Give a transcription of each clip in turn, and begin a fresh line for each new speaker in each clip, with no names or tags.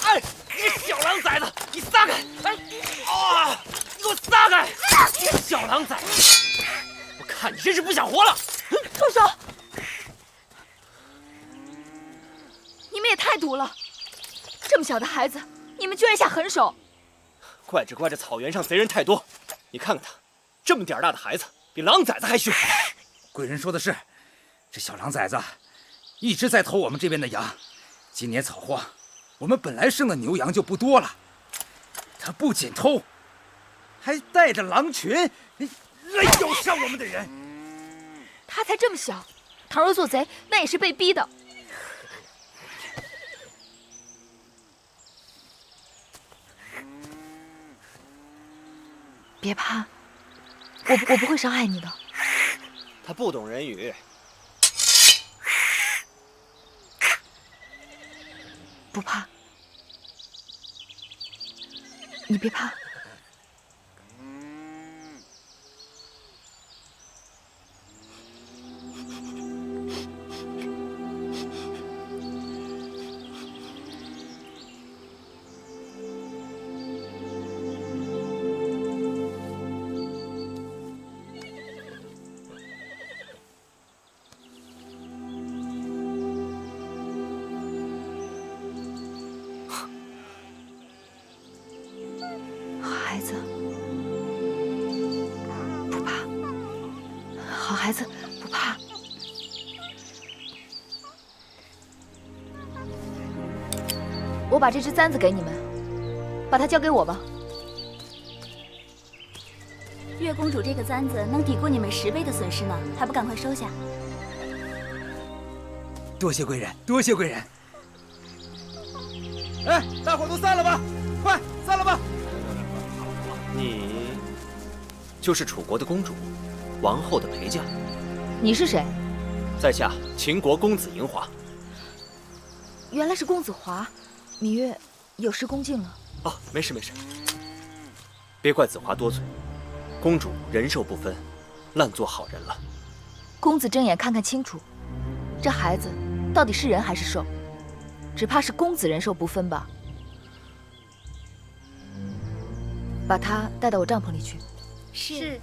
哎！你小狼崽子，你撒开！哎！啊！你给我撒开！小狼崽子，我看你真是不想活了！
住手！你们也太毒了！这么小的孩子，你们居然下狠手！
怪这草原上贼人太多，你看看他，这么点大的孩子，比狼崽子还凶。
贵人说的是，这小狼崽子一直在偷我们这边的羊。今年草荒，我们本来生的牛羊就不多了，他不仅偷，还带着狼群来咬伤我们的人。
他才这么小，倘若做贼，那也是被逼的。别怕，我不会伤害你的。
他不懂人语。
不怕，你别怕。孩子，不怕，好孩子，不怕。我把这只簪子给你们，把它交给我吧。
月公主这个簪子能抵过你们10倍的损失呢，还不赶快收下？
多谢贵人，多谢贵人。哎，大伙都散了吧，快散了吧。
你就是楚国的公主，王后的陪嫁。
你是谁？
在下秦国公子嬴华。
原来是公子华，芈月有失恭敬了。
哦，没事，别怪子华多嘴。公主人兽不分，烂做好人了。
公子睁眼看看清楚，这孩子到底是人还是兽？只怕是公子人兽不分吧。把他带到我帐篷里去。
是。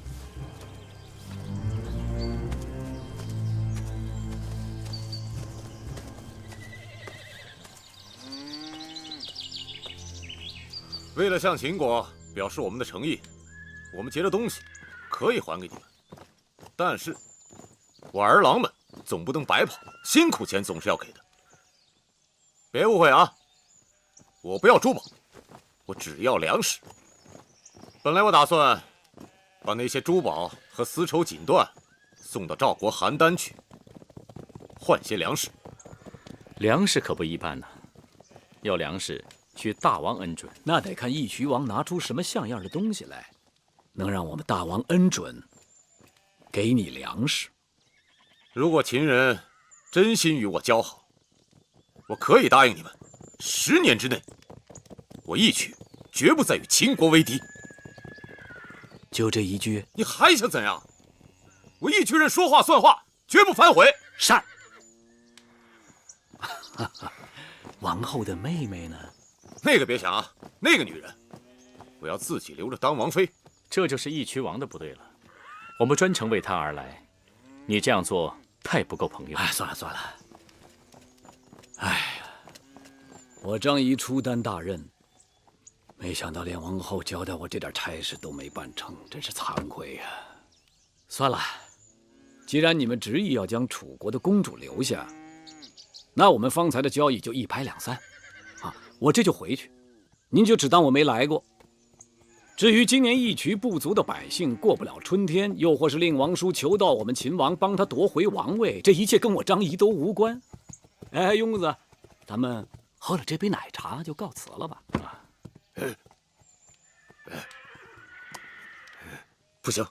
为了向秦国表示我们的诚意，我们劫的东西可以还给你们，但是我儿郎们总不能白跑，辛苦钱总是要给的。别误会啊，我不要珠宝，我只要粮食。本来我打算把那些珠宝和丝绸锦缎送到赵国邯郸去，换些粮食。
粮食可不一般呢，要粮食需大王恩准，那得看义渠王拿出什么像样的东西来，能让我们大王恩准给你粮食。
如果秦人真心与我交好，我可以答应你们，10年之内，我义渠绝不再与秦国为敌。
就这一句？
你还想怎样？我义渠人说话算话，绝不反悔。
善。王后的妹妹呢？
那个别想啊，那个女人，我要自己留着当王妃。
这就是义渠王的不对了，我们专程为他而来，你这样做太不够朋友。
哎，算了，哎呀，我张仪初担大任，没想到连王后交代我这点差事都没办成，真是惭愧呀。算了，既然你们执意要将楚国的公主留下，那我们方才的交易就一拍两散。我这就回去，您就只当我没来过。至于今年义渠部族的百姓过不了春天，又或是令王叔求到我们秦王帮他夺回王位，这一切跟我张仪都无关。哎，庸子，咱们喝了这杯奶茶就告辞了吧？
不行，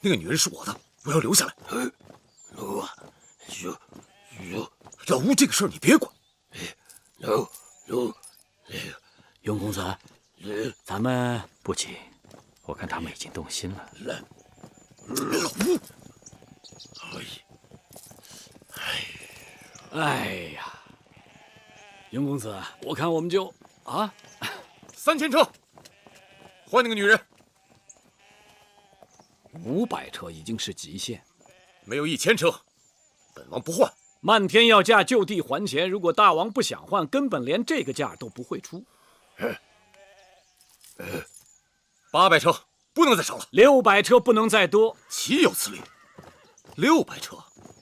那个女人是我的，我要留下来。老吴这个事儿你别管。
庸公子，咱们
不急，我看他们已经动心了。
老吴，哎。
哎呀，雍公子，我看我们就
3000车，换那个女人。
500车已经是极限，
没有1000车，本王不换。
漫天要价就地还钱，如果大王不想换，根本连这个价都不会出。
800车不能再少了
，600车不能再多，
岂有此理！600车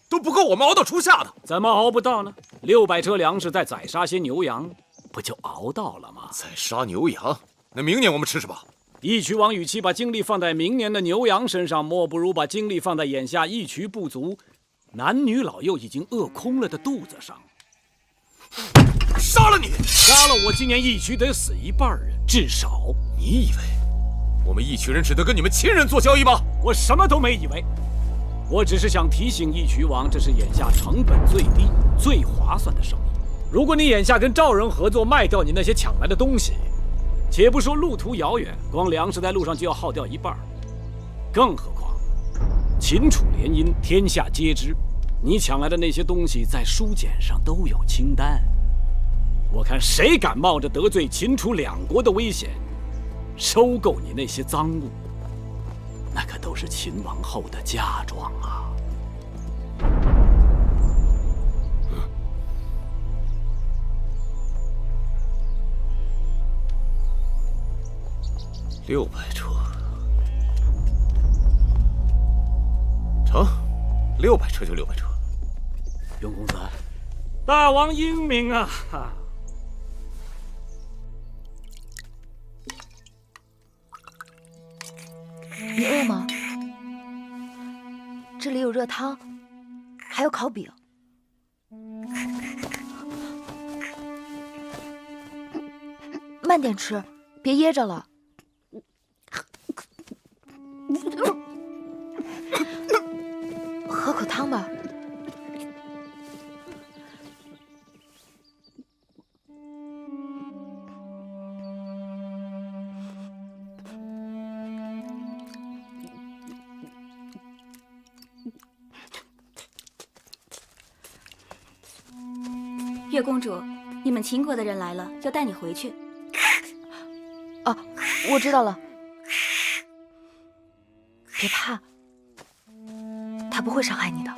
都不够我们熬到初夏的，
怎么熬不到呢？600车粮食再宰杀些牛羊，不就熬到了吗？
再杀牛羊，那明年我们吃什么？
义渠王与其把精力放在明年的牛羊身上，莫不如把精力放在眼下义渠部族男女老幼已经饿空了的肚子上。
杀了你！
杀了我，今年义渠得死1半人，至少。
你以为我们义渠人只得跟你们秦人做交易吗？
我什么都没以为，我只是想提醒义渠王，这是眼下成本最低、最划算的生意。如果你眼下跟赵人合作，卖掉你那些抢来的东西，且不说路途遥远，光粮食在路上就要耗掉1半，更何况秦楚联姻，天下皆知，你抢来的那些东西在书简上都有清单。我看谁敢冒着得罪秦楚2国的危险，收购你那些赃物，那可都是秦王后的嫁妆啊
！600车，成，600车就600车。
雍公子，大王英明啊！
你饿吗？这里有热汤，还有烤饼。慢点吃，别噎着了。喝口汤吧。
月公主，你们秦国的人来了，要带你回去。
哦，我知道了。别怕，他不会伤害你的。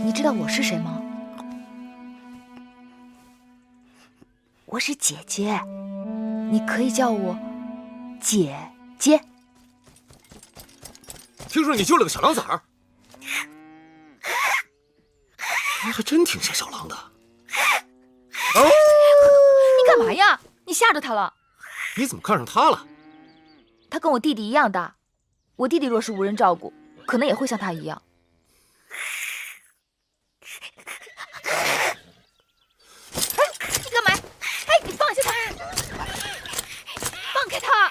你知道我是谁吗？我是姐姐，你可以叫我姐姐。
听说你救了个小狼崽儿，你还真挺像小狼的。
你干嘛呀？你吓着他了。
你怎么看上他了？
他跟我弟弟一样大，我弟弟若是无人照顾，可能也会像他一样。哎，你干嘛？哎，你放下他！放开他！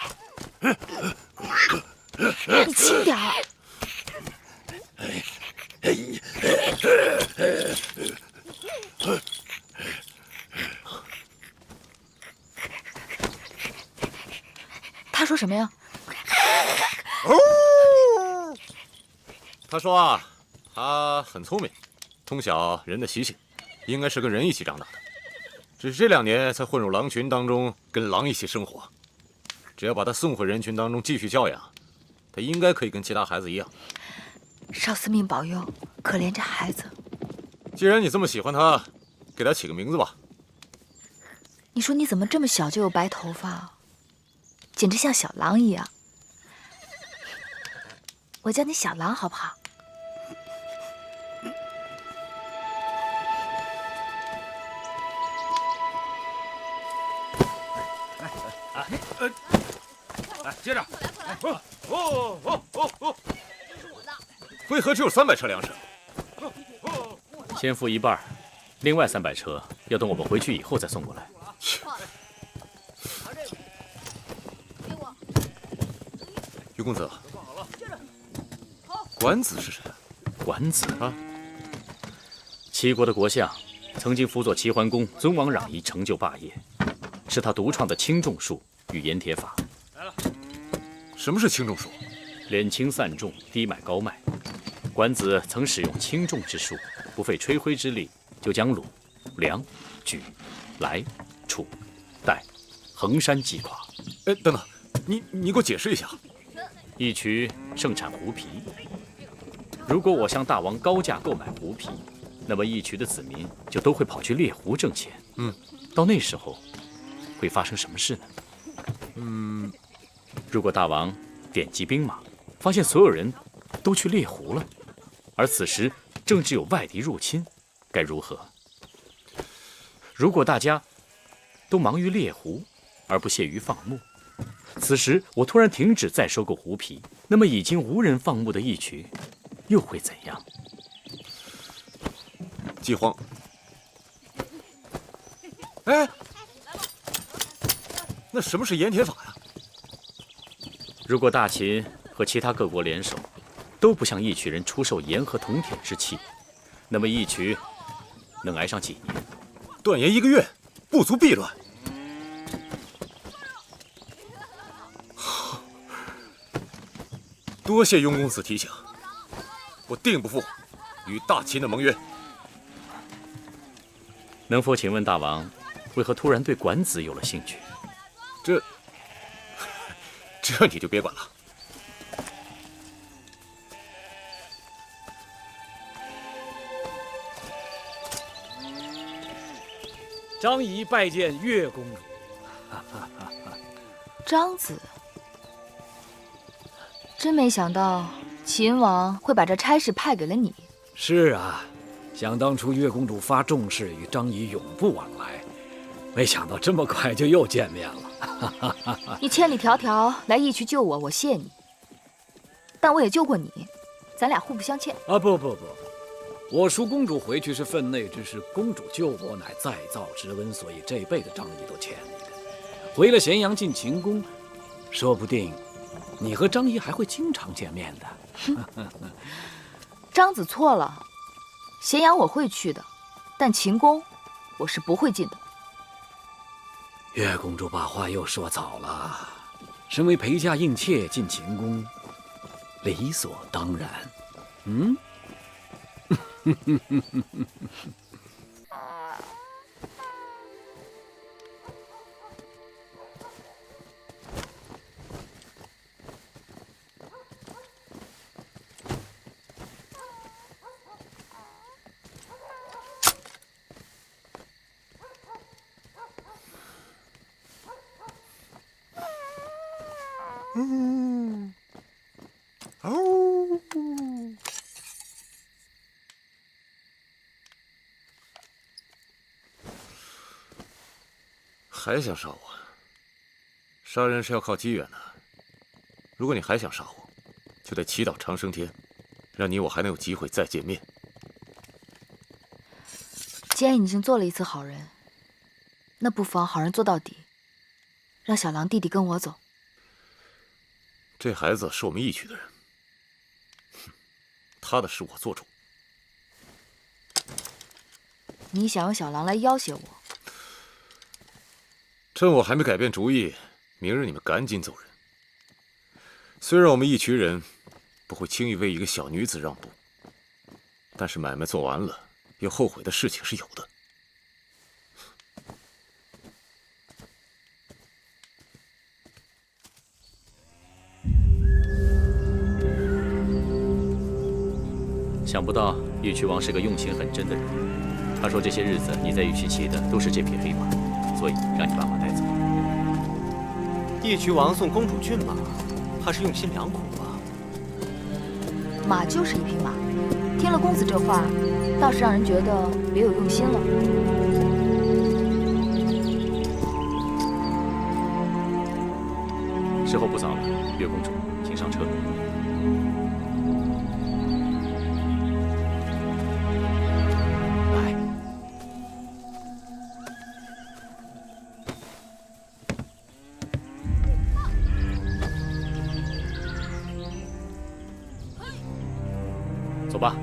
你轻点儿。他说什么呀？
他说啊，他很聪明，通晓人的习性，应该是跟人一起长大的，只是这2年才混入狼群当中，跟狼一起生活。只要把他送回人群当中继续教养，他应该可以跟其他孩子一样。
少司命保佑，可怜这孩子。
既然你这么喜欢他，给他起个名字吧。
你说你怎么这么小就有白头发，简直像小狼一样。我叫你小狼好不好？
来，接着。
为何只有300车粮食？
先付1半，另外300车要等我们回去以后再送过来。
于公子，管子是谁？
管子啊，齐国的国相，曾经辅佐齐桓公尊王攘夷，成就霸业，是他独创的轻重术与盐铁法。
什么是轻重术？
敛轻散重，低买高卖。管子曾使用轻重之术，不费吹灰之力，就将鲁、梁、莒、来、楚、代、衡山击垮。
哎，等等，你给我解释一下。
义渠盛产狐皮，如果我向大王高价购买狐皮，那么义渠的子民就都会跑去猎狐挣钱。到那时候会发生什么事呢？如果大王点击兵马，发现所有人都去猎狐了，而此时正值有外敌入侵，该如何？如果大家都忙于猎狐，而不屑于放牧，此时我突然停止再收购狐皮，那么已经无人放牧的义渠又会怎样？
饥荒。哎，那什么是盐铁法呀？
如果大秦和其他各国联手，都不向义渠人出售盐和铜铁之器，那么义渠能挨上几年？
断盐1个月，不足必乱。多谢雍公子提醒，我定不负与大秦的盟约。
能否请问大王，为何突然对管子有了兴趣？
这你就别管了。
张仪拜见岳公主。
张子，真没想到秦王会把这差事派给了你。
是啊，想当初岳公主发重誓与张仪永不往来，没想到这么快就又见面了。
你千里迢迢来义渠救我，我谢你。但我也救过你，咱俩互不相欠。
啊，不，我赎公主回去是分内之事，公主救我乃再造之恩，所以这辈子张仪都欠你的。回了咸阳进秦宫，说不定你和张仪还会经常见面的。
张子错了，咸阳我会去的，但秦宫我是不会进的。
岳公主把话又说早了，身为陪嫁应妾进秦宫，理所当然。
还想杀我？杀人是要靠机缘的。如果你还想杀我，就得祈祷长生天，让你我还能有机会再见面。
既然已经做了一次好人，那不妨好人做到底，让小狼弟弟跟我走。
这孩子是我们义渠的人，他的事我做主。
你想用小狼来要挟我？
趁我还没改变主意，明日你们赶紧走人。虽然我们义渠人不会轻易为一个小女子让步，但是买卖做完了，又后悔的事情是有的。
想不到义渠王是个用心很真的人。他说这些日子你在义渠骑的都是这匹黑马，所以让你把马带走。
义渠王送公主骏马，怕是用心良苦吧？
马就是一匹马，听了公子这话，倒是让人觉得别有用心了。
时候不早了，岳公主，请上车。
来，
走吧。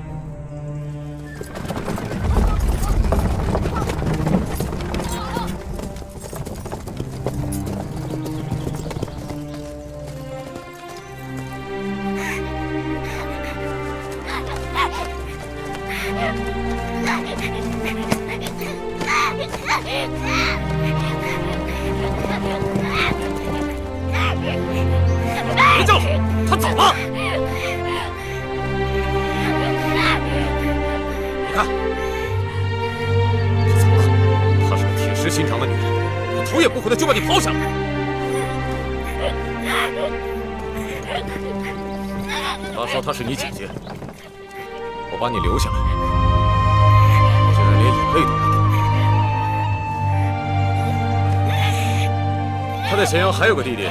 别叫了，他走了。
你看，他走了。她是个铁石心肠的女人，她头也不回的就把你抛下了。她说她是你姐姐，我把你留下来，竟然连眼泪都没给。他在咸阳还有个弟弟，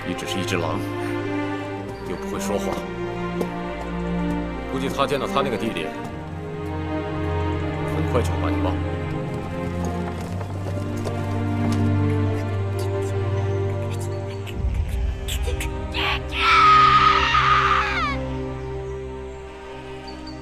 你只是一只狼，又不会说话，估计他见到他那个弟弟，很快就会把你忘了。